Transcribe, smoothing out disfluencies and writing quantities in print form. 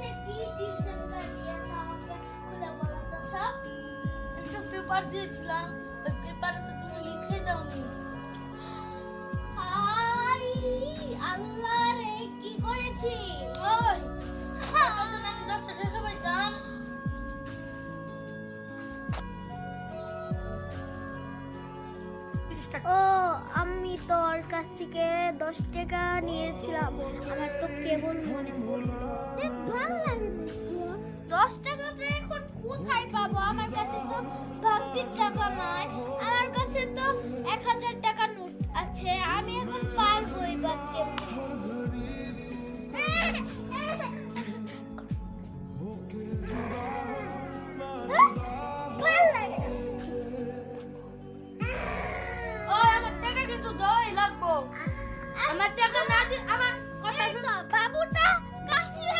সে কি টিউশন করিয়েছে আমাকে খুলে বলো তো সব। একটা পেপার দিয়েছিলাম, ওই পেপারে তো তুমি লিখে দাওনি। হাই আল্লাহ রে, কি করেছি? ওই তখন আমি 10টা টাকা পাইতাম। ও আমি তোর কাছ থেকে 10 টাকা নিয়েছিলাম, আমার তো কেবল মনে পড়লো। ভালো লাগে 10 টাকা তো এখন কোথায় পাবো? আমার কাছে তো ভাবতির টাকা নাই, আমার কাছে তো 1000 টাকা